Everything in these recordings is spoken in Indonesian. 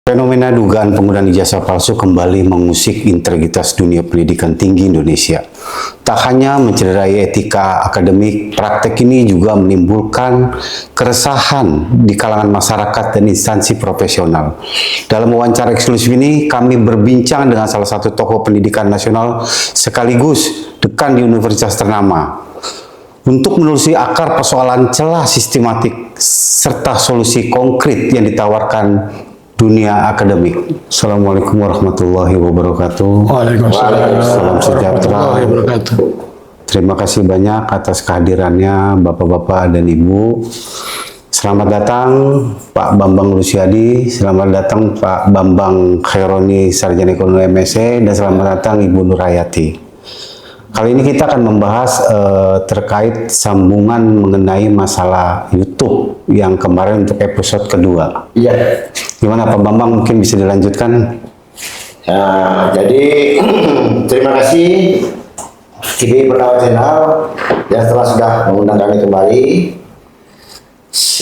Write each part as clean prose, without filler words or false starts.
Fenomena dugaan penggunaan ijazah palsu kembali mengusik integritas dunia pendidikan tinggi Indonesia. Tak hanya mencederai etika akademik, praktek ini juga menimbulkan keresahan di kalangan masyarakat dan instansi profesional. Dalam wawancara eksklusif ini, kami berbincang dengan salah satu tokoh pendidikan nasional sekaligus dekan di universitas ternama untuk menelusuri akar persoalan celah sistematik serta solusi konkret yang ditawarkan dunia akademik. Assalamualaikum warahmatullahi wabarakatuh. Waalaikumsalam. Salam sejahtera. Terima kasih banyak atas kehadirannya Bapak-Bapak dan Ibu. Selamat datang Pak Bambang Lusiadi, selamat datang Pak Bambang Khaironi, Sarjana Ekonomi MSc, dan selamat datang Ibu Nurhayati. Kali ini kita akan membahas terkait sambungan mengenai masalah YouTube yang kemarin untuk episode kedua. Iya. Gimana Pak Bambang, mungkin bisa dilanjutkan? Ya, jadi terima kasih TV Pertama Channel yang sudah mengundang kami kembali.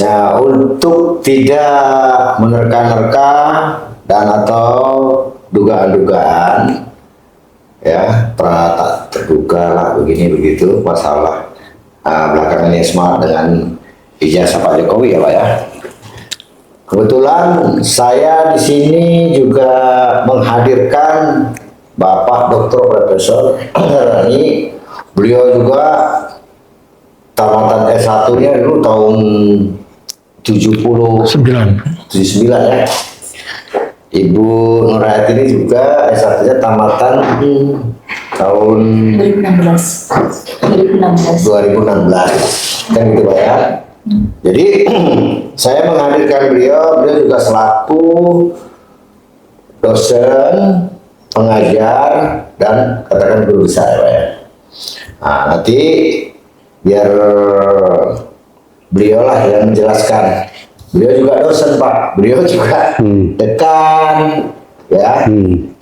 Ya, untuk tidak menerka-nerka dan atau dugaan-dugaan, ya, tak terduga lah begini begitu masalah belakangan ini smart dengan ijazah Pak Jokowi, ya Pak ya. Kebetulan saya di sini juga menghadirkan Bapak Dr. Profesor Rani. Beliau juga tamatan S1-nya dulu tahun 79 ya. Ibu Nurhayati ini juga S1-nya tamatan tahun 2016 kan gitu Pak ya. Jadi saya menghadirkan beliau juga selaku dosen, pengajar, dan katakan guru besar Pak ya. Nah, nanti biar beliau lah yang menjelaskan. Beliau juga dosen Pak, beliau juga dekan, ya.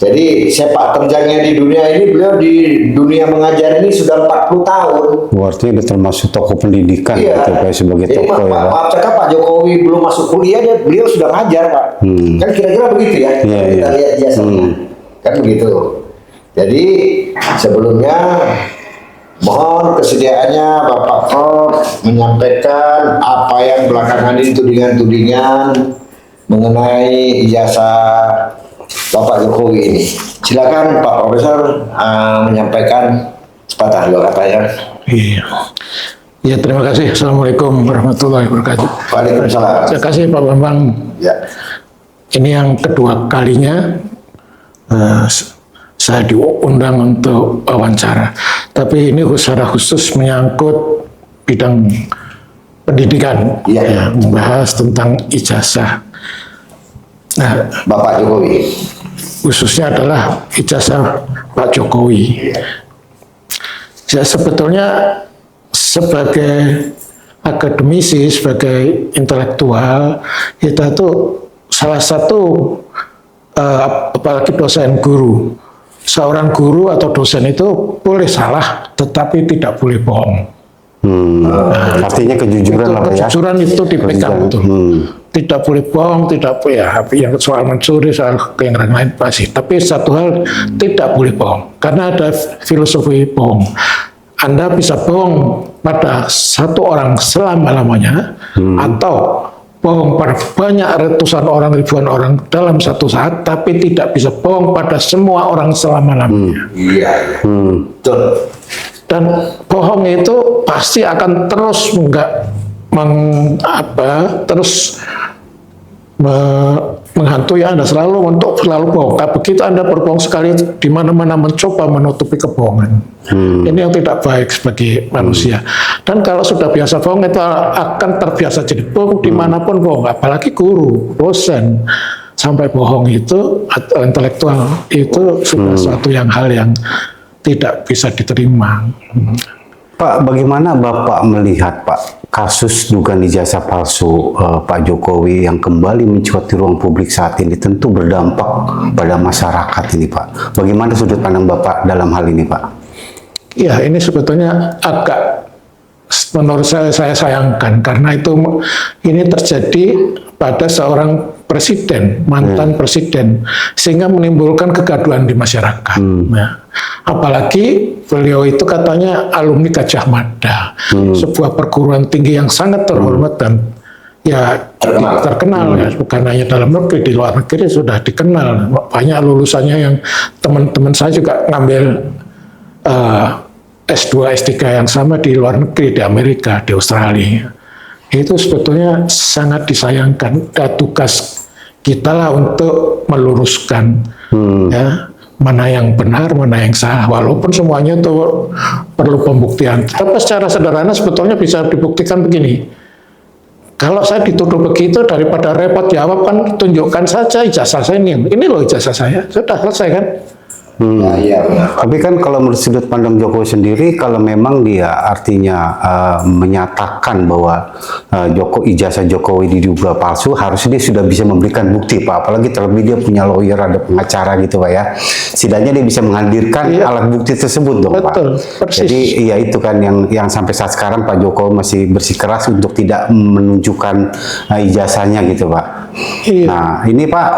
Jadi sepak terjangnya di dunia ini, beliau di dunia mengajar ini sudah 40 tahun. Berarti itu termasuk tokoh pendidikan, iya. Gitu, Pak, sebagai tokoh ya. Maaf cakap Pak Jokowi belum masuk kuliah, beliau sudah ngajar Pak. Kan kira-kira begitu ya, kita lihat jasanya. Kan begitu. Jadi sebelumnya mohon kesediaannya Bapak Prof menyampaikan apa yang belakangan ini tudingan-tudingan mengenai ijazah Bapak Jokowi ini. Silakan Pak Profesor menyampaikan sepatah dua kata ya. Iya. Ya, terima kasih. Assalamualaikum warahmatullahi wabarakatuh. Waalaikumsalam. Terima kasih Pak Bambang. Ya. Ini yang kedua kalinya saya diundang untuk wawancara. Tapi ini secara khusus menyangkut bidang pendidikan, ya, membahas tentang ijazah. Nah, Bapak Jokowi. Khususnya adalah ijazah Pak Jokowi. Ya, sebetulnya sebagai akademisi, sebagai intelektual, kita tuh salah satu apalagi dosen guru. Seorang guru atau dosen itu boleh salah, tetapi tidak boleh bohong. Artinya kejujuran lah ya. Kejujuran itu dipegang tuh. Tidak boleh bohong, tidak boleh ya. Yang soal mencuri, soal yang lain pasti. Tapi satu hal tidak boleh bohong, karena ada filosofi bohong. Anda bisa bohong pada satu orang selama-lamanya, atau bohong pada banyak ratusan orang, ribuan orang dalam satu saat, tapi tidak bisa bohong pada semua orang selama-lamanya. Iya. Betul. Dan bohong itu pasti akan terus menghantui Anda selalu untuk selalu bohong. Tapi begitu Anda berbohong sekali, di mana-mana mencoba menutupi kebohongan. Ini yang tidak baik sebagai manusia. Dan kalau sudah biasa bohong, itu akan terbiasa jadi bohong dimanapun bohong. Apalagi guru, dosen, sampai bohong itu atau intelektual itu sudah suatu hal yang tidak bisa diterima. Pak, bagaimana Bapak melihat Pak kasus dugaan ijazah palsu Pak Jokowi yang kembali mencuat di ruang publik saat ini, tentu berdampak pada masyarakat ini Pak. Bagaimana sudut pandang Bapak dalam hal ini Pak? Ya, ini sebetulnya agak, menurut saya sayangkan, karena ini terjadi pada seorang presiden, mantan presiden, sehingga menimbulkan kegaduhan di masyarakat. Nah, apalagi beliau itu katanya alumni Gajah Mada, sebuah perguruan tinggi yang sangat terhormat dan ya terkenal ya, bukan hanya dalam negeri, di luar negeri sudah dikenal. Banyak lulusannya yang teman-teman saya juga ngambil S2, S3 yang sama di luar negeri, di Amerika, di Australia. Itu sebetulnya sangat disayangkan. Tugas kita lah untuk meluruskan ya, mana yang benar, mana yang salah. Walaupun semuanya itu perlu pembuktian. Tapi secara sederhana sebetulnya bisa dibuktikan begini. Kalau saya dituduh begitu, daripada repot jawab, kan tunjukkan saja ijazah saya ini. Ini loh ijazah saya, sudah selesai kan? Iya, benar. Tapi kan kalau menurut sudut pandang Jokowi sendiri, kalau memang dia artinya menyatakan bahwa ijazah Jokowi diduga palsu, harusnya dia sudah bisa memberikan bukti, Pak. Apalagi terlebih dia punya lawyer, ada pengacara gitu, Pak ya. Setidaknya dia bisa menghadirkan alat bukti tersebut dong, Betul, Pak. persis. Jadi ya itu kan yang sampai saat sekarang Pak Jokowi masih bersikeras untuk tidak menunjukkan ijazahnya gitu, Pak. Iya. Nah, ini Pak,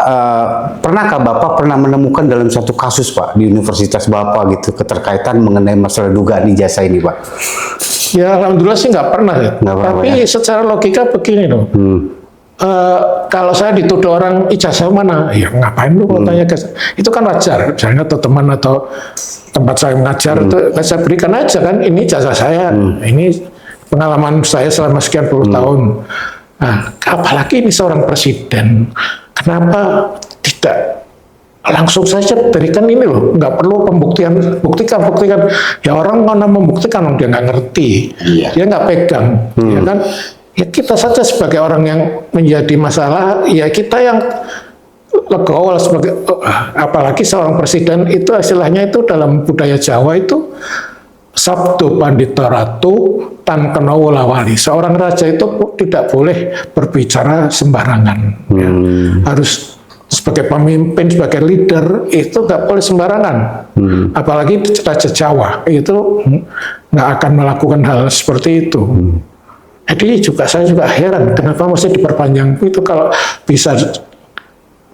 pernahkah Bapak pernah menemukan dalam satu kasus, Pak, di universitas Bapak gitu, keterkaitan mengenai masalah dugaan ijazah ini, Pak? Ya alhamdulillah sih nggak pernah ya. Nggak pernah, Tapi ya? secara logika begini loh. Kalau saya dituduh orang ijazah mana, ya ngapain lu mau tanya ke saya? Itu kan wajar, misalnya atau teman atau tempat saya mengajar itu saya berikan aja kan, ini ijazah saya, ini pengalaman saya selama sekian puluh tahun. Nah, apalagi ini seorang presiden, kenapa tidak langsung saja berikan ini loh, nggak perlu buktikan. Ya orang mana membuktikan, dia nggak ngerti, dia nggak pegang, ya kan? Ya kita saja sebagai orang yang menjadi masalah, ya kita yang legowo sebagai, apalagi seorang presiden itu istilahnya itu dalam budaya Jawa itu Sabdo Pandita Ratu Tan Kena Wola Wali. Seorang raja itu tidak boleh berbicara sembarangan, ya. Harus sebagai pemimpin, sebagai leader itu nggak boleh sembarangan. Apalagi raja Jawa itu nggak akan melakukan hal seperti itu. Jadi saya juga heran kenapa mesti diperpanjang itu. Kalau bisa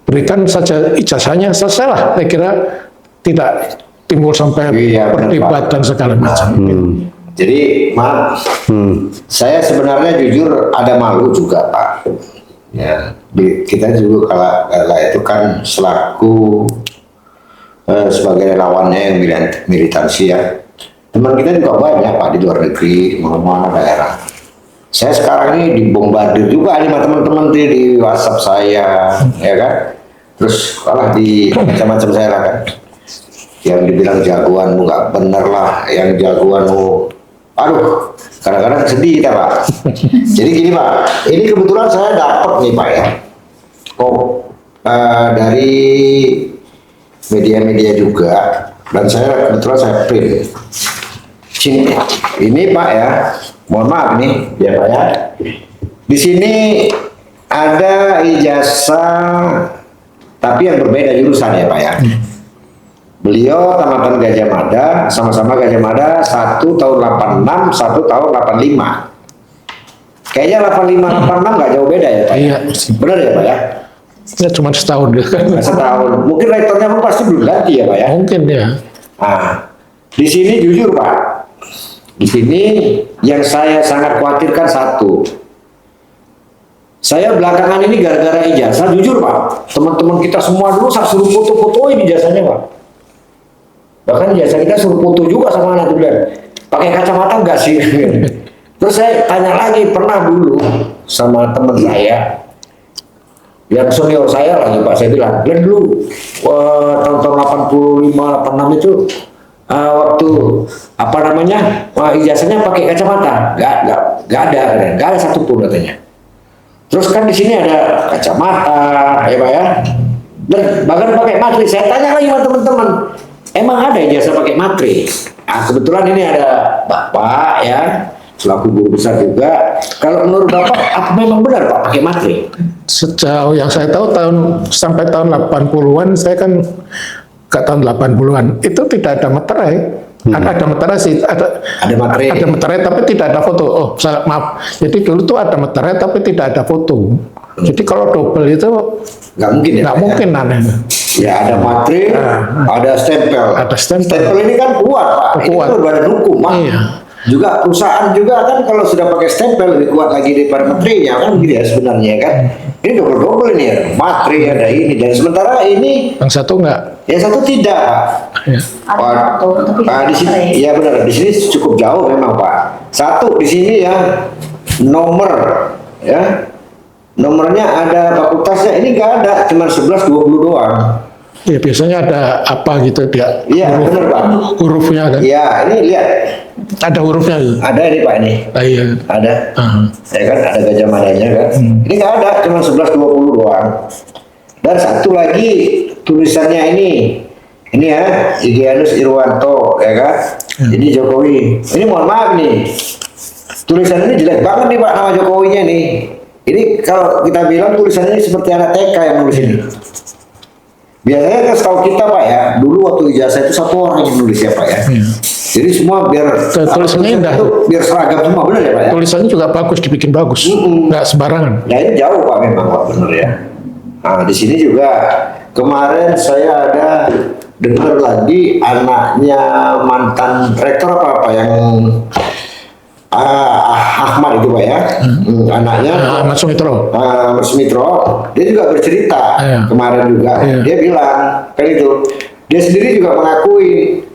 berikan saja ijazahnya, selesai lah. Saya kira tidak timbul sampai perdebatan segala macam. Jadi maaf, saya sebenarnya jujur ada malu juga, Pak. Ya, kita juga kalau itu kan selaku sebagai relawannya yang militansi ya. Teman kita juga banyak, Pak, di luar negeri, mana-mana daerah. Saya sekarang ini dibombardir juga nih sama teman-teman di WhatsApp saya, ya kan. Terus kalah di macam-macam saya lah kan. Yang dibilang jagoanmu nggak bener lah, yang jagoanmu, aduh, kadang-kadang sedih kita, Pak. Jadi gini, Pak, ini kebetulan saya dapat nih, Pak ya, dari media-media juga, dan kebetulan saya print. Sini, ini Pak ya, mohon maaf nih, ya Pak ya. Di sini ada ijazah, tapi yang berbeda jurusan ya Pak ya. Beliau tamatan Gajah Mada, sama-sama Gajah Mada, satu tahun 86, satu tahun 85. Kayaknya 85-86 nggak jauh beda ya Pak? Iya. Benar ya Pak ya? Ya cuma setahun deh kan. Setahun. Mungkin rektornya pun pasti belum ganti ya Pak ya? Mungkin ya. Nah, di sini jujur Pak, di sini yang saya sangat khawatirkan satu. Saya belakangan ini gara-gara ijazah, jujur Pak, teman-teman kita semua dulu saya suruh foto-fotoin ijazahnya Pak. Bahkan ijazah kita suruh foto juga sama anak bilang, pakai kacamata enggak sih? Terus saya tanya lagi, pernah dulu sama teman saya, yang senior saya lagi Pak, saya bilang, lihat dulu tahun-tahun 85, 86 itu waktu apa namanya ijazahnya pakai kacamata, nggak ada satupun katanya. Terus kan di sini ada kacamata, ya Pak ya, dan bahkan pakai matri. Saya tanya lagi sama teman-teman, emang ada ijazah pakai matri? Nah, kebetulan ini ada Bapak ya, selaku guru besar juga. Kalau menurut Bapak, apa memang benar Pak pakai matri? Sejauh yang saya tahu sampai tahun 80-an, saya kan ke tahun 80-an, itu tidak ada materai. Ada meterai sih, ada meterai tapi tidak ada foto. Oh, maaf. Jadi dulu tuh ada meterai tapi tidak ada foto. Jadi kalau double itu nggak mungkin ya? Nggak mungkin aneh. Ya ada materai, ada stempel. Ada stempel. Stempel ini kan kuat Pak. Kuat. Ini badan hukum Pak. Iya. Juga perusahaan juga kan kalau sudah pakai stempel lebih kuat lagi daripada materainya kan gitu ya sebenarnya kan. Ini double ini ya, materai ada ini dan sementara ini yang satu enggak. yang satu tidak Pak. Ya. Ada foto, tapi Di sini, ya benar di sini cukup jauh memang Pak. Satu di sini ya nomor ya. Nomornya ada fakultasnya, ini nggak ada, cuma 11, 20 doang. Ya biasanya ada apa gitu dia. Iya, benar Pak. Hurufnya kan. Iya, ini lihat. Ada hurufnya. Ada ini Pak ini. Iya. Ada. Ya kan, ada Gajah Madanya kan. Ini nggak ada, cuma 11, 20 doang. Dan satu lagi tulisannya ini. Ini ya, Igyanus Irwanto, ya kan. Ini Jokowi. Ini mohon maaf nih. Tulisan ini jelek banget nih Pak, nama Jokowinya nih. Ini kalau kita bilang tulisannya seperti anak TK yang nulis ini. Biasanya kan setahu kita Pak ya, dulu waktu ijazah itu satu orang yang nulis ya Pak ya. Jadi semua biar tulisannya indah. Biar seragam semua, benar ya Pak ya? Tulisannya juga bagus, dibikin bagus. Nggak sembarangan. Nah ini jauh Pak memang Pak, benar ya. Nah di sini juga kemarin saya ada dengar lagi anaknya mantan rektor apa yang Ahmad itu Pak ya, anaknya Ahmad Sumitro. Dia juga bercerita kemarin juga. Dia bilang kan itu, dia sendiri juga mengakui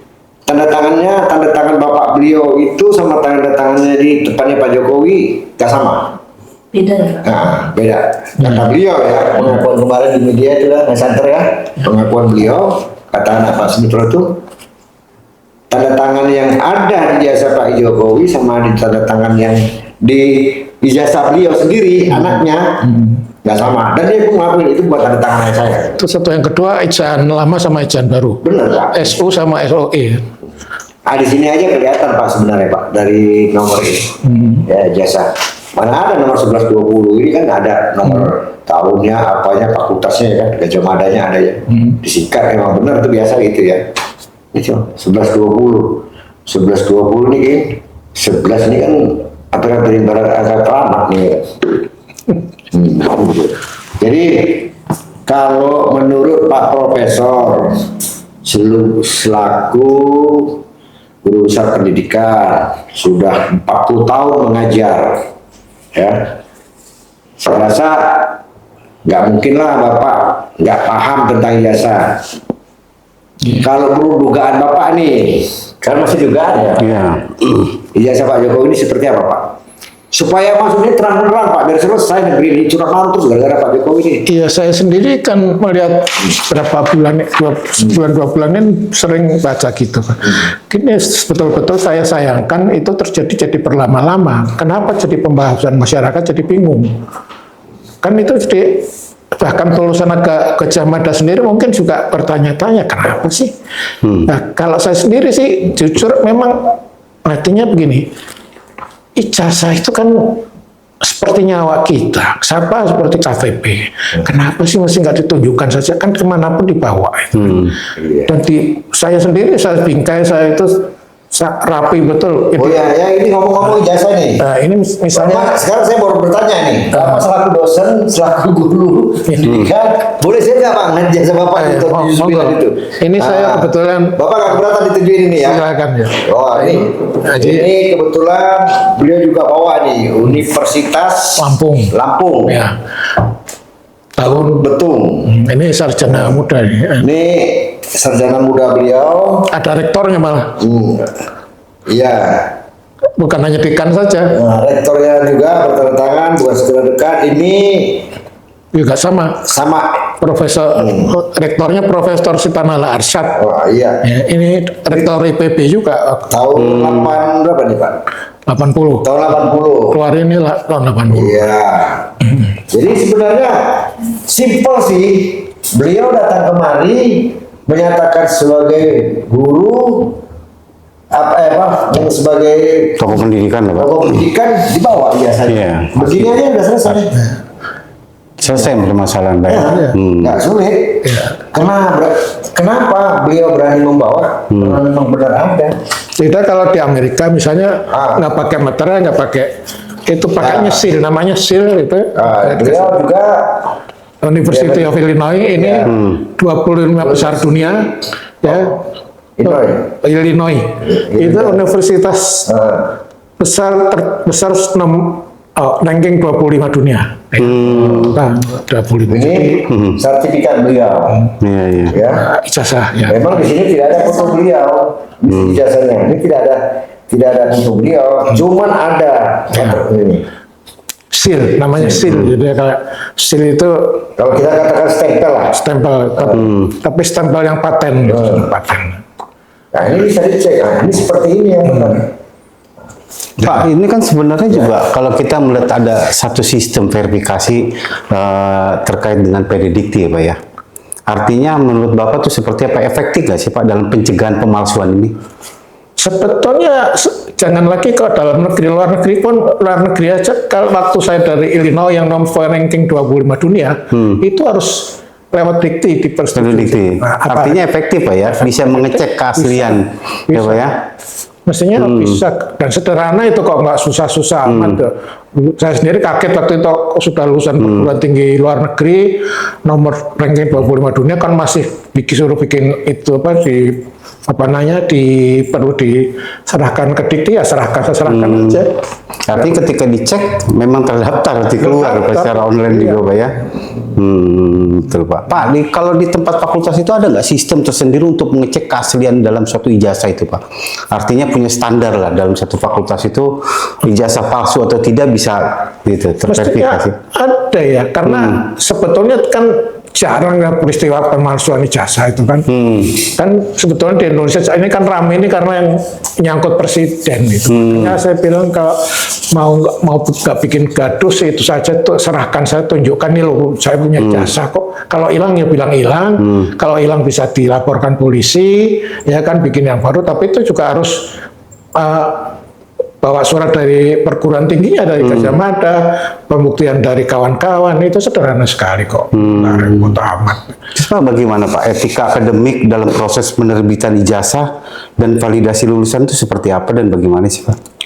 tanda tangan bapak beliau itu sama tanda tangannya di depannya Pak Jokowi gak sama. Beda ya Pak? Nah, beda. Kata beliau ya, pengakuan kemarin di media itu lah, Santer ya, pengakuan beliau kata anak Pak Sumitro itu. Tanda tangan yang ada di ijazah Pak Jokowi sama di tanda tangan yang di ijazah beliau sendiri anaknya nggak sama, dan dia pun ngakuin itu buat tanda tangan saya. Itu satu. Yang kedua, ejaan lama sama ejaan baru. Benar Pak. SU sama SOE. Di sini aja kelihatan Pak sebenarnya Pak dari nomor ini ya ijazah. Mana ada nomor 1120 ini kan ada nomor tahunnya, apanya, fakultasnya ya kan, Gajah Madanya ada ya. Disingkat memang benar itu biasa gitu ya. Itu 1120 ini kan 11 ini kan apa dari barat agak teramat nih kan. Jadi kalau menurut Pak Profesor selaku guru besar pendidikan sudah 40 tahun mengajar ya, saya rasa nggak mungkin lah Bapak nggak paham tentang ijazah. Kalau menurut dugaan Bapak nih, kan masih dugaan ya. Ijazah Pak Jokowi ini seperti apa Pak? Supaya maksudnya terang-terang Pak, biar selesai negeri ini curang terus gara-gara Pak Jokowi ini. Iya, saya sendiri kan melihat berapa bulan, 2 bulan ini sering baca gitu Pak. Ini betul-betul saya sayangkan itu terjadi jadi berlama-lama. Kenapa jadi pembahasan masyarakat jadi bingung? Kan itu jadi bahkan lulusan Gajah Mada sendiri mungkin juga bertanya-tanya kenapa sih? Nah, kalau saya sendiri sih jujur memang artinya begini, ijazah itu kan seperti nyawa kita, siapa seperti KTP. Kenapa sih mesti nggak ditunjukkan saja, kan kemanapun dibawa itu. Dan saya sendiri, saya bingkai, saya itu rapi betul. Oh ya, ini ngomong-ngomong ijazah nih. Nah, ini misalnya sekarang saya baru bertanya nih, Bapak selaku dosen, selaku guru pendidikan, boleh saya nggak Pak ngejazah Bapak untuk itu? Ini saya kebetulan Bapak nggak keberatan ditujuin ini ya? Silakan ya. Oh ini kebetulan beliau juga bawa nih Universitas Lampung. Ya. Tahun Betung. Ini sarjana muda nih. Ini sarjana muda beliau. Ada rektornya malah. Iya. Bukan hanya dekan saja. Nah, rektornya juga bertanda tangan, bukan sekedar dekan. Ini juga sama. Profesor, rektornya Profesor Sitanala Arsyad. Oh iya. Ya, ini rektor IPB juga. Tahun 8 berapa nih Pak? 80. Tahun 80. Keluar ini tahun 80. Iya. Jadi sebenarnya simpel sih. Beliau datang kemari menyatakan sebagai guru yang sebagai tokoh pendidikan Pak. Tokoh pendidikan dibawa biasanya. Iya. Begini aja udah selesai. Selesai permasalahan Pak. Nggak sulit. Karena kenapa beliau berani membawa? Karena memang benar ada. Tidak, kalau di Amerika misalnya nggak pakai meteran, nggak pakai itu, pakainya SEAL, namanya SEAL itu. Beliau juga University of Illinois ini 25 besar dunia, ya. Illinois. Itu universitas besar ranking 25 dunia. Nah, 25. ini sertifikat beliau. Ya. Ijazah, ya. Memang di sini tidak ada foto beliau. Di ijazahnya ini tidak ada foto beliau, cuman ada ini. SEAL, namanya SEAL. Jadi kayak SEAL itu Kalau kita katakan stempel lah. stempel, tapi stempel yang paten, paten. Nah ini bisa dicek. Nah, ini seperti ini yang benar. Pak, ini kan sebenarnya juga kalau kita melihat ada satu sistem verifikasi terkait dengan peridikti ya Pak ya. Artinya menurut Bapak itu seperti apa, efektif nggak sih Pak dalam pencegahan pemalsuan ini? Sebetulnya jangan lagi ke dalam negeri, luar negeri aja. Kalau waktu saya dari Illinois yang nomor ranking 25 dunia, itu harus lewat dikti di persetujuan. Nah, artinya efektif Pak ya, bisa mengecek keaslian ya Pak ya. Mestinya bisa, dan sederhana itu kok, nggak susah-susah amat tuh. Saya sendiri kaget waktu itu sudah lulusan perguruan tinggi luar negeri, nomor ranking 25 dunia kan masih suruh bikin itu apa perlu diserahkan ke dikti, ya serahkan aja. Artinya ketika dicek memang terdaftar keluar secara online juga Pak ya. Betul Pak. Pak, kalau di tempat fakultas itu ada nggak sistem tersendiri untuk mengecek keaslian dalam suatu ijazah itu Pak? Artinya punya standar lah dalam satu fakultas itu ijazah palsu atau tidak bisa gitu terverifikasi. Ada ya, karena sebetulnya kan jarang ya peristiwa pemalsuan ijazah itu kan. Kan sebetulnya di Indonesia ini kan rame ini karena yang menyangkut presiden itu. Makanya saya bilang kalau mau nggak bikin gaduh sih itu saja, tuh serahkan, saya tunjukkan nih loh saya punya ijazah kok. Kalau hilang ya bilang hilang. Kalau hilang bisa dilaporkan polisi, ya kan bikin yang baru. Tapi itu juga harus bawa surat dari perguruan tingginya, dari Gajah Mada, pembuktian dari kawan-kawan, itu sederhana sekali kok. Nggak repot amat. Pak, bagaimana Pak etika akademik dalam proses penerbitan ijazah dan validasi lulusan itu seperti apa dan bagaimana sih Pak?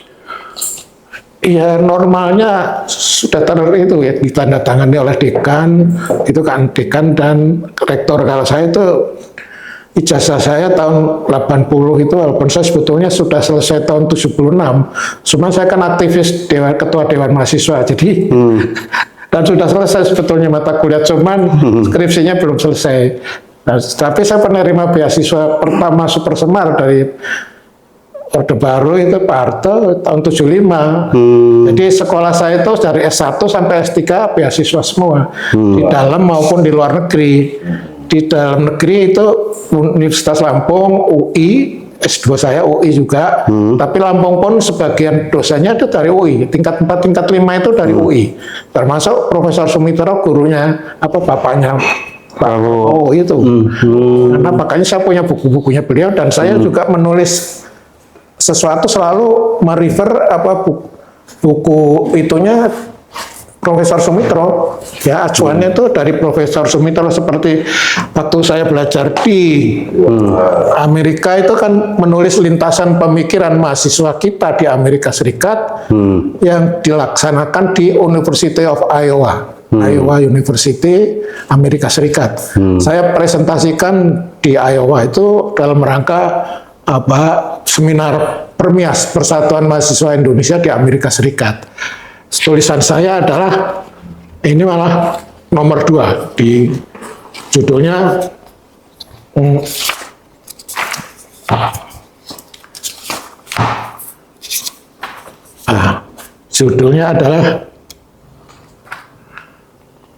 Ya normalnya sudah itu ya ditandatangani oleh dekan, itu kan dekan dan rektor. Kalau saya itu ijazah saya tahun 80 itu, walaupun saya sebetulnya sudah selesai tahun 76, cuma saya kan aktivis ketua Dewan Mahasiswa, jadi dan sudah selesai sebetulnya mata kuliah, cuman skripsinya belum selesai. Nah, tapi saya penerima beasiswa pertama Super Semar dari Orde Baru itu Pak Harto tahun 75. Jadi sekolah saya itu dari S1 sampai S3 beasiswa semua, di dalam maupun di luar negeri. Di dalam negeri itu Universitas Lampung, UI, S2 saya UI juga, tapi Lampung pun sebagian dosennya itu dari UI, tingkat 4, tingkat 5 itu dari UI, termasuk Profesor Sumitro gurunya, bapaknya Pak itu. Karena makanya saya punya buku-bukunya beliau, dan saya juga menulis sesuatu selalu merefer buku itunya Profesor Sumitro, ya acuannya itu dari Profesor Sumitro. Seperti waktu saya belajar di Amerika itu kan menulis lintasan pemikiran mahasiswa kita di Amerika Serikat yang dilaksanakan di University of Iowa, Iowa University, Amerika Serikat. Saya presentasikan di Iowa itu dalam rangka seminar Permias, Persatuan Mahasiswa Indonesia di Amerika Serikat. Tulisan saya adalah ini malah nomor 2 di judulnya judulnya adalah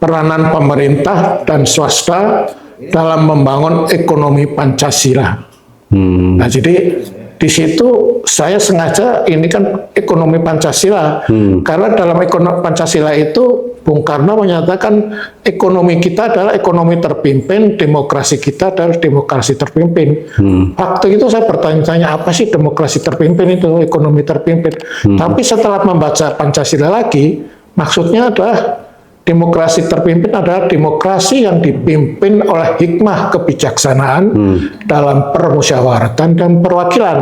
peranan pemerintah dan swasta dalam membangun ekonomi Pancasila. Nah, jadi di situ saya sengaja ini kan ekonomi Pancasila, karena dalam ekonomi Pancasila itu Bung Karno menyatakan ekonomi kita adalah ekonomi terpimpin, demokrasi kita adalah demokrasi terpimpin. Waktu itu saya bertanya-tanya apa sih demokrasi terpimpin itu, ekonomi terpimpin. Tapi setelah membaca Pancasila lagi, maksudnya adalah demokrasi terpimpin adalah demokrasi yang dipimpin oleh hikmah kebijaksanaan dalam permusyawaratan dan perwakilan.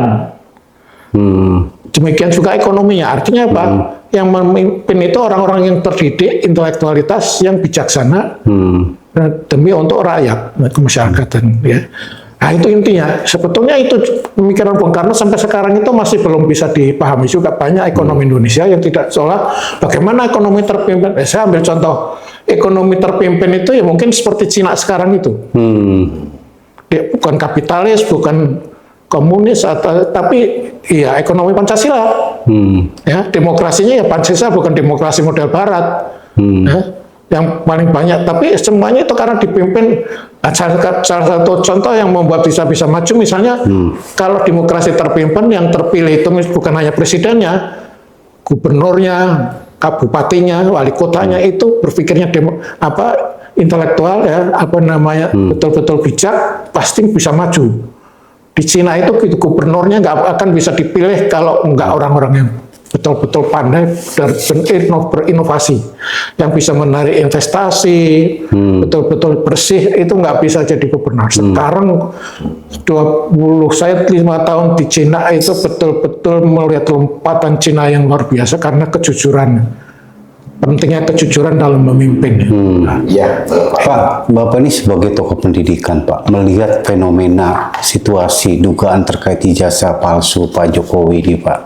Demikian juga ekonominya. Artinya apa? Yang memimpin itu orang-orang yang terdidik, intelektualitas yang bijaksana demi untuk rakyat, kemasyarakatan. Ya. Nah itu intinya. Sebetulnya itu pemikiran Bung Karno sampai sekarang itu masih belum bisa dipahami juga banyak ekonomi Indonesia yang tidak seolah bagaimana ekonomi terpimpin. Saya ambil contoh ekonomi terpimpin itu ya mungkin seperti Cina sekarang itu. Dia bukan kapitalis, bukan komunis, tapi ya ekonomi Pancasila. Ya, demokrasinya ya Pancasila, bukan demokrasi model Barat. Ya, yang paling banyak, tapi semuanya itu karena dipimpin. Salah satu contoh yang membuat bisa maju misalnya kalau demokrasi terpimpin yang terpilih itu bukan hanya presidennya, gubernurnya, kabupatinya, wali kotanya itu berpikirnya intelektual ya, betul-betul bijak, pasti bisa maju. Di Cina itu gubernurnya nggak akan bisa dipilih kalau nggak orang-orang yang betul-betul pandai dan berinovasi, yang bisa menarik investasi, betul-betul bersih, itu nggak bisa jadi gubernur. Sekarang 5 tahun di Cina itu betul-betul melihat lompatan Cina yang luar biasa karena kejujuran. Pentingnya kejujuran dalam memimpin. Ya, Pak, Bapak ini sebagai tokoh pendidikan, Pak, melihat fenomena situasi dugaan terkait ijazah palsu Pak Jokowi ini, Pak.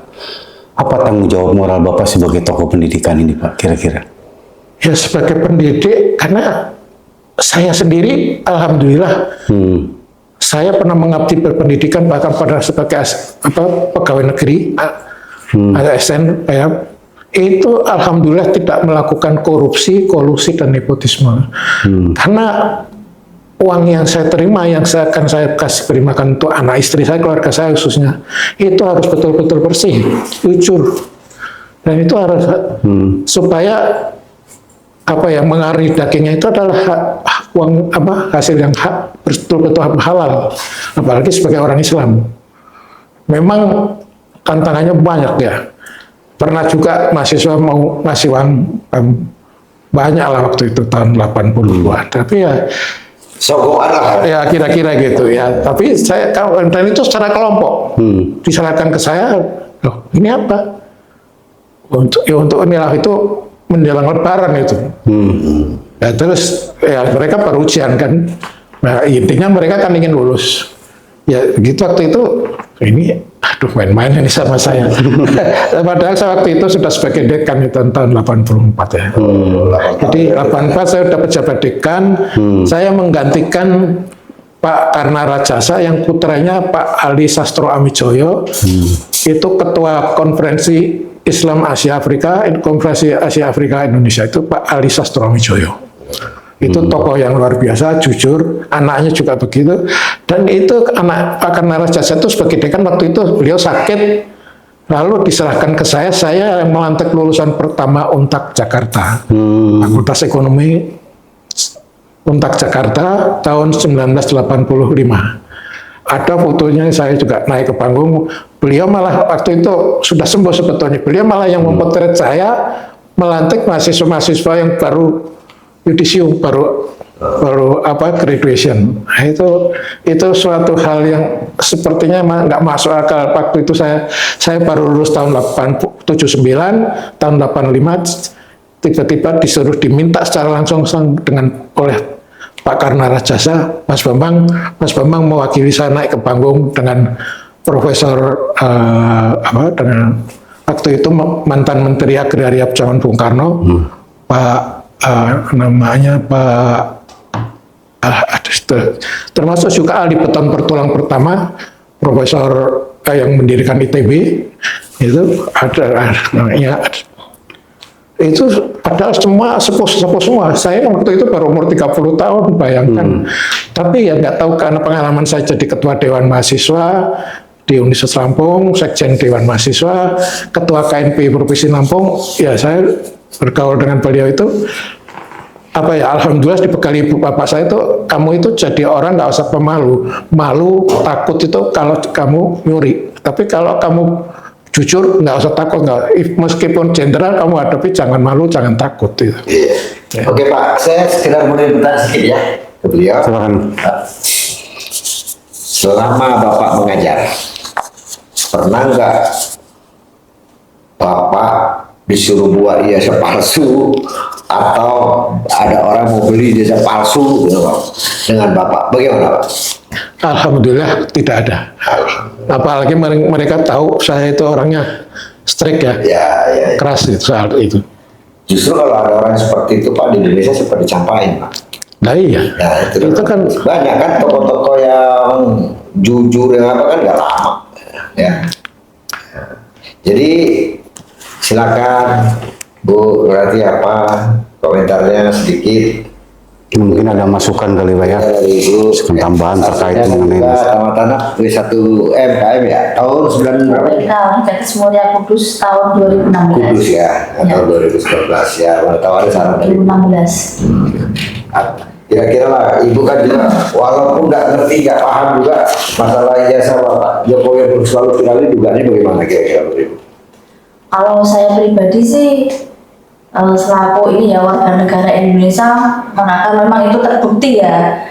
Apa tanggung jawab moral Bapak sebagai tokoh pendidikan ini, Pak, kira-kira? Ya sebagai pendidik, karena saya sendiri, alhamdulillah, saya pernah mengabdi berpendidikan bahkan pada sebagai pegawai negeri, ASN, ya, itu alhamdulillah tidak melakukan korupsi, kolusi dan nepotisme. Karena uang yang saya terima, yang akan saya kasih berikan untuk anak istri saya, keluarga saya khususnya, itu harus betul-betul bersih, jujur, dan itu harus supaya mengalir dagingnya itu adalah uang hasil yang betul-betul halal, apalagi sebagai orang Islam. Memang tantangannya banyak ya. Pernah juga mahasiswa mau ngasih uang banyak lah waktu itu tahun 80-an, tapi ya sogokan lah. ya kira-kira gitu ya. Tapi saya dan itu secara kelompok diserahkan ke saya. Loh, ini apa? Untuk inilah itu menjelang Lebaran itu. Ya, terus ya mereka perujian kan. Nah, intinya mereka kan ingin lulus. Ya begitu waktu itu ini main-main ini sama saya. Padahal saya waktu itu sudah sebagai dekan itu tahun 84 ya. Jadi 84 saya sudah pejabat dekan, saya menggantikan Pak Karna Rajasa yang putranya Pak Ali Sastro Amijoyo, itu ketua konferensi Islam Asia Afrika, konferensi Asia Afrika Indonesia itu Pak Ali Sastro Amijoyo. Itu tokoh yang luar biasa, jujur, anaknya juga begitu. Dan itu anak Pak Karna Rajasa itu sebagai dekan waktu itu beliau sakit, lalu diserahkan ke saya yang melantik lulusan pertama UNTAK Jakarta, Fakultas Ekonomi UNTAK Jakarta tahun 1985. Ada fotonya, saya juga naik ke panggung, beliau malah waktu itu sudah sembuh sebetulnya, beliau malah yang memotret saya melantik mahasiswa-mahasiswa yang baru yudisium, baru graduation. Nah, itu suatu hal yang sepertinya nggak masuk akal. Waktu itu saya baru lulus tahun 79, tahun 85 tiba-tiba disuruh diminta secara langsung oleh Pak Karna Rajasa, Mas Bambang mewakili saya naik ke panggung dengan Profesor dengan waktu itu mantan Menteri Agraria zaman Bung Karno, Pak namanya Pak termasuk juga ahli beton bertulang pertama, Profesor yang mendirikan ITB, itu ada namanya. Itu padahal semua sepuh semua. Saya waktu itu baru umur 30 tahun, bayangkan. Tapi ya nggak tahu, karena pengalaman saya jadi ketua Dewan Mahasiswa di Universitas Lampung, Sekjen Dewan Mahasiswa, ketua KNP Provinsi Lampung, ya saya bergaul dengan beliau itu alhamdulillah dibekali ibu bapak saya itu, kamu itu jadi orang nggak usah pemalu, malu takut itu kalau kamu nyuri, tapi kalau kamu jujur nggak usah takut, meskipun jenderal kamu hadapi jangan malu jangan takut gitu. Ya. Oke Pak, saya sekedar mau bertanya sedikit ya ke beliau. Silakan. Selama Bapak mengajar, pernah nggak Bapak disuruh buat ijazah palsu atau ada orang mau beli ijazah palsu gitu Pak, dengan Bapak? Bagaimana Pak? Alhamdulillah tidak ada. Apalagi mereka tahu saya itu orangnya strict ya, Ya. keras itu soal itu. Justru kalau ada orang seperti itu Pak di Indonesia seperti dicampain Pak. Nah iya, Ya, itu kan banyak kan toko-toko yang jujur yang apa kan nggak lama. Ya. Jadi silakan Bu, berarti apa komentarnya sedikit Mungkin ada masukan kali Pak ya. dari Ibu. Tambahan terkait mengenai Tamat anak W1 MKM ya tahun 9 berapa? Tahun Jakarta Mulia Kudus tahun 2016. Kudus ya, tahun 2019 ya. Mana tahu ada saran dari 2016. Kira-kira lah, Ibu kan juga walaupun nggak ngerti, nggak paham juga masalah ijazah Pak Jokowi yang selalu viralin dugaannya bagaimana kira-kira menurut Ibu? Kalau saya pribadi sih selaku ini ya warga negara Indonesia, maka memang itu terbukti ya.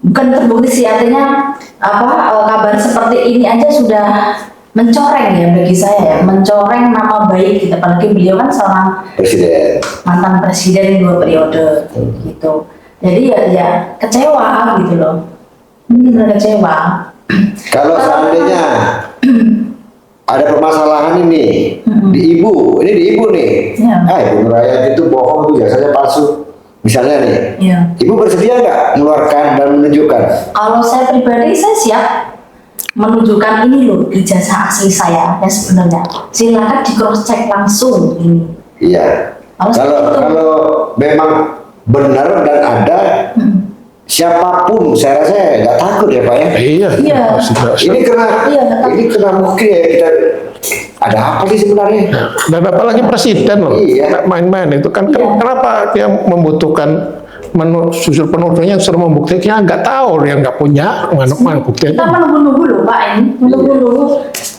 Bukan terbukti sih, artinya kabar seperti ini aja sudah mencoreng ya bagi saya ya, mencoreng nama baik gitu. Apalagi beliau kan seorang Presiden. mantan presiden 2 periode gitu. Jadi ya kecewa gitu loh. Benar kecewa. Kalau seandainya ada permasalahan ini di Ibu, ini di Ibu nih. Ya. Ibu Nurhayati itu bohong tuh jasanya palsu. Misalnya nih, Ya. Ibu bersedia nggak mengeluarkan dan menunjukkan? Kalau saya pribadi saya siap menunjukkan ini loh ijazah asli saya yang sebenarnya. Silakan di cross check langsung ini. Iya. Kalau Kalau seperti itu. kalau memang benar dan ada siapapun, saya rasa nggak takut ya Pak ya. iya. Iya. Ini kena, Iya, nggak takut. ini kena mungkin ya kita ada apa sih sebenarnya? Dan apalagi presiden loh, Iya. nggak main-main itu kan. Iya. Kenapa dia membutuhkan susul penulisnya yang suruh membuktikan, nggak tahu dia nggak punya mana buktinya. Kita menunggu-nunggu loh Pak ini, menunggu-nunggu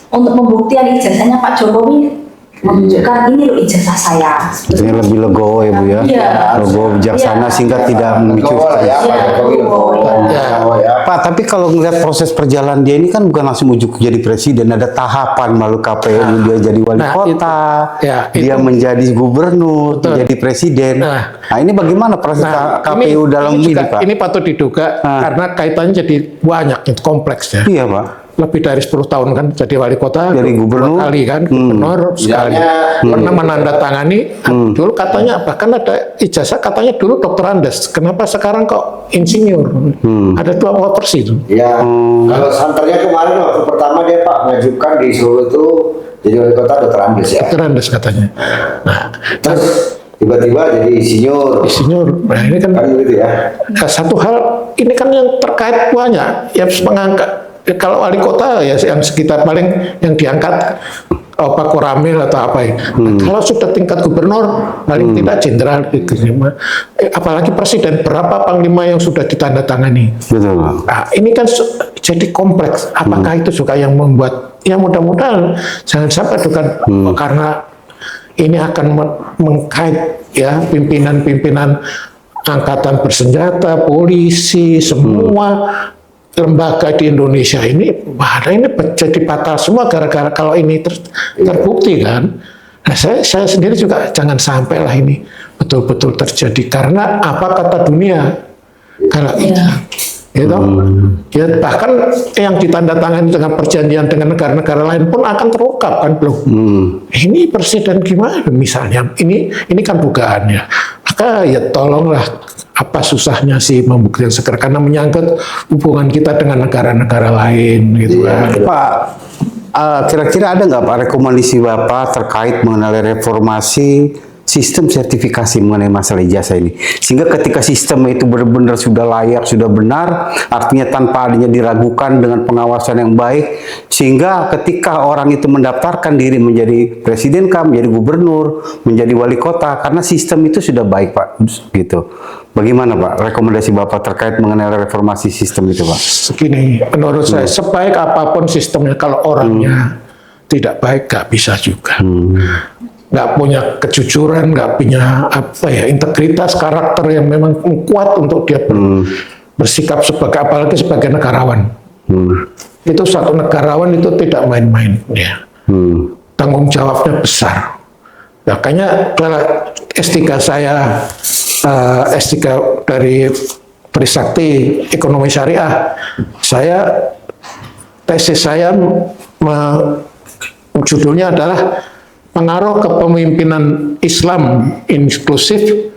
untuk pembuktian ijazahnya Pak Jokowi menunjukkan ini loh ijazah saya. Sebetulnya lebih legowo ya Bu ya. Iya. Legowo bijaksana Iya. sehingga tidak memicu Legowo lah ya, stres. Pak Iya, Jokowi legowo, legowo. iya. Legowo ya. Pak, tapi kalau ngelihat proses perjalanan dia ini kan bukan langsung ujuk jadi presiden, ada tahapan melalui KPU, dia jadi wali Nah, kota, itu. Ya, dia itu. menjadi gubernur, Betul. menjadi presiden. Nah. Nah, ini bagaimana proses KPU dalam ini, juga, Pak? ini patut diduga karena kaitannya jadi banyak, itu kompleks ya. Iya, Pak. Lebih dari 10 tahun kan jadi wali kota, Jadi gubernur. 2 kali kan, gubernur sekali. Pernah menandatangani, dulu katanya bahkan ada ijazah katanya dulu dokter Andes. Kenapa sekarang kok insinyur? Ada 2 versi itu. Ya, kalau santernya kemarin waktu pertama dia Pak mengajukan di Solo itu jadi wali kota Dr. Andes ya. Dokter Andes katanya. Nah, Terus tiba-tiba jadi insinyur. insinyur. Nah ini kan Kan gitu ya. satu hal, ini kan yang terkait banyak, yang mengangkat. Kalau wali kota ya yang sekitar paling yang diangkat Pak Koramil atau apa ya. Nah, kalau sudah tingkat gubernur paling tidak jenderal diterima. Apalagi presiden, berapa panglima yang sudah ditandatangani. Betul, Pak. Nah, ini kan jadi kompleks. Apakah itu juga yang membuat, ya mudah-mudahan jangan sampai bukan karena ini akan mengkait ya pimpinan-pimpinan angkatan bersenjata, polisi, semua lembaga di Indonesia ini, ini jadi batal semua gara-gara kalau ini terbukti kan. Nah, saya sendiri juga jangan sampai lah ini betul-betul terjadi karena apa kata dunia kalau itu. Gitu. Ya, bahkan yang ditandatangani dengan perjanjian dengan negara-negara lain pun akan terungkap kan belum. Ini presiden gimana misalnya? Ini kan dugaannya. Maka ya tolonglah, apa susahnya sih membuktikan segera karena menyangkut hubungan kita dengan negara-negara lain gitu kan. Pak, kira-kira ada nggak Pak rekomendasi Bapak terkait mengenai reformasi sistem sertifikasi mengenai masalah ijazah ini, sehingga ketika sistem itu benar-benar sudah layak, sudah benar, artinya tanpa adanya diragukan dengan pengawasan yang baik, sehingga ketika orang itu mendaftarkan diri menjadi presiden kah, menjadi gubernur, menjadi wali kota, karena sistem itu sudah baik Pak, gitu. Bagaimana Pak rekomendasi Bapak terkait mengenai reformasi sistem itu Pak? Segini, menurut saya sebaik apapun sistemnya kalau orangnya tidak baik gak bisa juga. nggak punya kejujuran, nggak punya integritas karakter yang memang kuat untuk dia bersikap apalagi sebagai negarawan. Itu satu negarawan itu tidak main-main, ya. Tanggung jawabnya besar. Makanya S3 saya S3 dari Trisakti Ekonomi Syariah, tesis saya judulnya adalah pengaruh kepemimpinan Islam inklusif,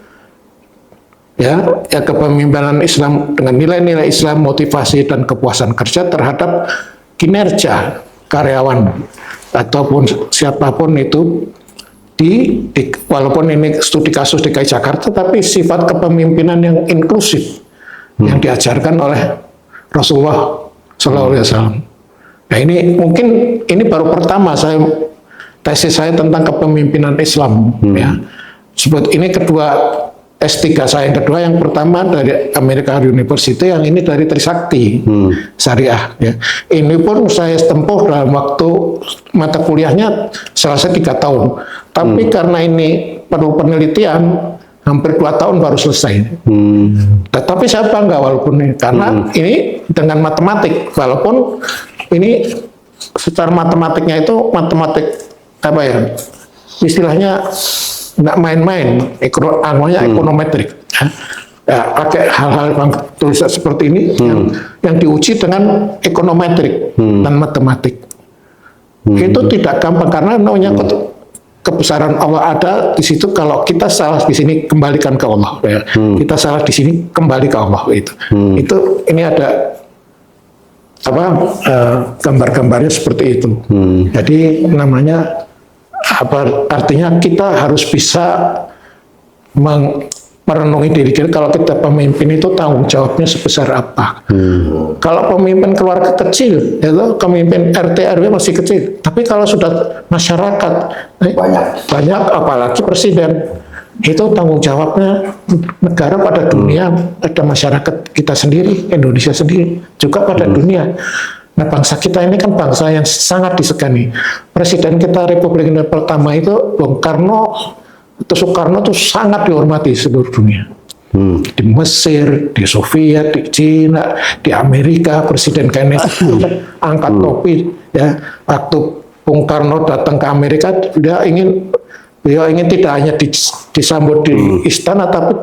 ya kepemimpinan Islam dengan nilai-nilai Islam, motivasi dan kepuasan kerja terhadap kinerja karyawan ataupun siapapun itu walaupun ini studi kasus DKI Jakarta, tapi sifat kepemimpinan yang inklusif yang diajarkan oleh Rasulullah SAW. Nah ini mungkin ini baru pertama tesis saya tentang kepemimpinan Islam, ya. Sebut ini kedua S3 saya yang kedua, yang pertama dari American University, yang ini dari Trisakti Syariah, ya. Ini pun saya tempuh dalam waktu mata kuliahnya selesai 3 tahun, tapi karena ini perlu penelitian hampir 2 tahun baru selesai. Tetapi saya bangga walaupun ini, karena ini dengan matematik, walaupun ini secara matematiknya itu matematik istilahnya nggak main-main, ekonometrik, ya, pakai hal-hal tulisan seperti ini yang diuji dengan ekonometrik dan matematik. Itu tidak gampang karena namanya kebesaran Allah ada di situ. Kalau kita salah di sini kembalikan ke Allah, ya. Kita salah di sini kembali ke Allah, itu ini ada gambar-gambarnya seperti itu. Jadi namanya artinya kita harus bisa merenungi diri kita, kalau kita pemimpin itu tanggung jawabnya sebesar apa. Kalau pemimpin keluarga kecil, itu pemimpin RT RW masih kecil, tapi kalau sudah masyarakat banyak apalagi presiden, itu tanggung jawabnya negara pada dunia, pada masyarakat kita sendiri, Indonesia sendiri, juga pada dunia. Nah, bangsa kita ini kan bangsa yang sangat disegani. Presiden kita Republik Indonesia pertama itu Soekarno itu sangat dihormati seluruh dunia. Di Mesir, di Soviet, di Cina, di Amerika, Presiden Kennedy angkat topi, ya. Waktu Bung Karno datang ke Amerika, beliau ingin tidak hanya disambut di istana, tapi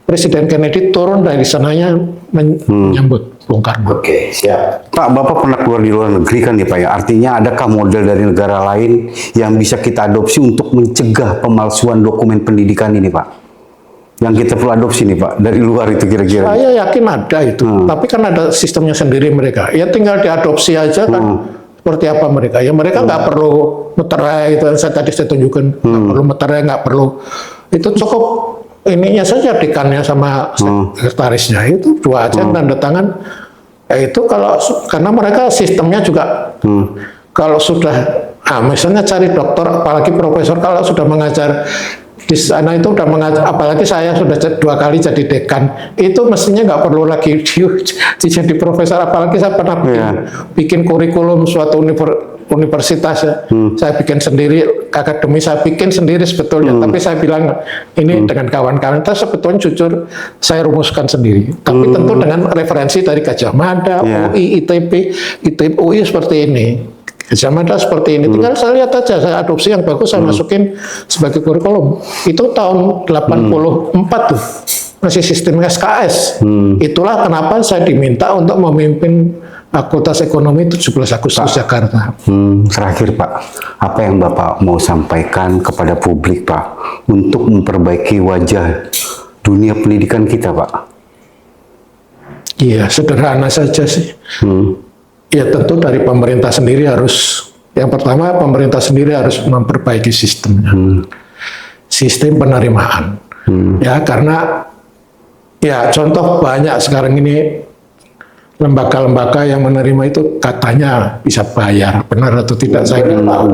Presiden Kennedy turun dari sananya menyambut Bung Karno. Oke, siap. Pak, Bapak pernah keluar di luar negeri kan ya Pak ya? Artinya adakah model dari negara lain yang bisa kita adopsi untuk mencegah pemalsuan dokumen pendidikan ini Pak? Yang kita perlu adopsi nih Pak, dari luar itu kira-kira. Saya yakin ada itu, tapi kan ada sistemnya sendiri mereka. Ya tinggal diadopsi aja kan. Seperti apa mereka? Ya mereka nggak perlu meterai, itu saya tunjukkan. Nggak perlu meterai, nggak perlu. Itu cukup ininya saja, dekannya sama sekretarisnya, itu 2 aja tanda tangan. Itu karena mereka sistemnya juga kalau sudah misalnya cari dokter, apalagi profesor, kalau sudah mengajar di sana itu udah mengajar, apalagi saya sudah 2 kali jadi dekan, itu mestinya nggak perlu lagi jadi profesor. Apalagi saya pernah bikin kurikulum suatu universitas, saya bikin sendiri, akademi saya bikin sendiri sebetulnya, tapi saya bilang ini dengan kawan-kawan, itu sebetulnya jujur saya rumuskan sendiri, tapi tentu dengan referensi dari Gajah Mada, UI, ITB, UI seperti ini. Gajah Mada seperti ini, tinggal saya lihat aja, saya adopsi yang bagus, saya masukin sebagai kurikulum. Itu tahun 84 tuh, masih sistem SKS. Itulah kenapa saya diminta untuk memimpin Fakultas Ekonomi 17 Agustus Jakarta. Terakhir Pak, apa yang Bapak mau sampaikan kepada publik Pak, untuk memperbaiki wajah dunia pendidikan kita Pak? Iya, sederhana saja sih. Ya tentu dari pemerintah sendiri harus, yang pertama pemerintah sendiri harus memperbaiki sistemnya, sistem penerimaan. Ya karena ya contoh banyak sekarang ini lembaga-lembaga yang menerima itu katanya bisa bayar, benar atau tidak saya nggak tahu.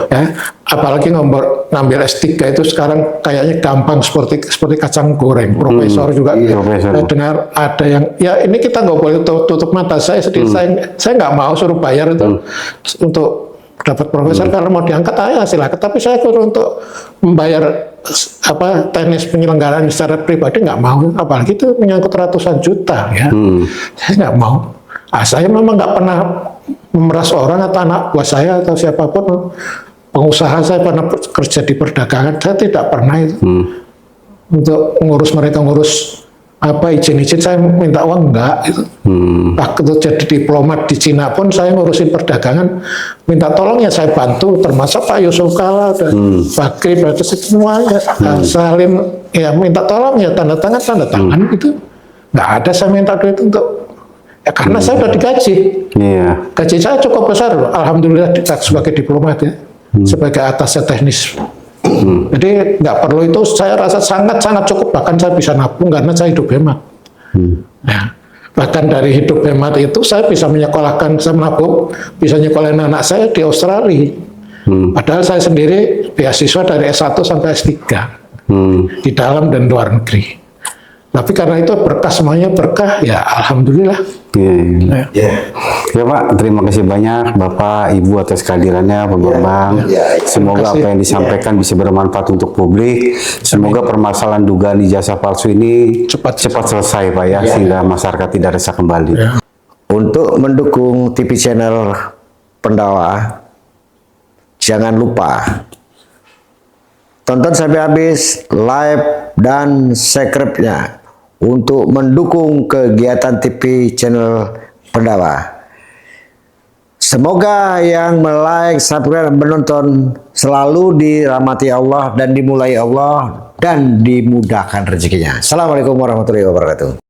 Ya apalagi ngambil S3 itu sekarang kayaknya gampang seperti kacang goreng. Profesor juga saya dengar ada yang ya ini kita nggak boleh tutup mata. Saya nggak mau suruh bayar itu untuk dapat profesor kalau mau diangkat ayo silakan. Tapi saya untuk membayar teknis penyelenggaraan secara pribadi nggak mau, apalagi itu menyangkut ratusan juta ya. Saya nggak mau. Saya memang nggak pernah memeras orang atau anak buah saya atau siapapun. Pengusaha saya pernah kerja di perdagangan, saya tidak pernah itu untuk ngurus mereka ngurus izin-izin saya minta uang enggak itu. Waktu jadi diplomat di Cina pun saya ngurusin perdagangan minta tolong ya saya bantu, termasuk Pak Yusuf Kala dan Bakri semuanya salin ya minta tolong ya tanda tangan itu nggak ada saya minta duit untuk ya karena saya sudah digaji. Gaji saya cukup besar loh, alhamdulillah sebagai diplomat ya, sebagai atasnya teknis. Jadi nggak perlu itu, saya rasa sangat cukup, bahkan saya bisa nabung karena saya hidup hemat. Ya. Bahkan dari hidup hemat itu saya bisa menyekolahkan, saya menabung, bisa nyekolahin anak saya di Australia. Padahal saya sendiri beasiswa dari S1 sampai S3 di dalam dan luar negeri. Tapi karena itu berkah, semuanya berkah, ya alhamdulillah. Ya Pak, terima kasih banyak Bapak, Ibu atas kehadirannya, Pak Bambang. Semoga apa yang disampaikan bisa bermanfaat untuk publik. Semoga permasalahan dugaan ijazah palsu ini cepat selesai Pak ya, sehingga masyarakat tidak resah kembali. Untuk mendukung TV channel Pendawa, jangan lupa tonton sampai habis, live dan subscribe-nya untuk mendukung kegiatan TV channel Pendawa. Semoga yang like, subscribe, dan menonton selalu dirahmati Allah dan dimulai Allah dan dimudahkan rezekinya. Assalamualaikum warahmatullahi wabarakatuh.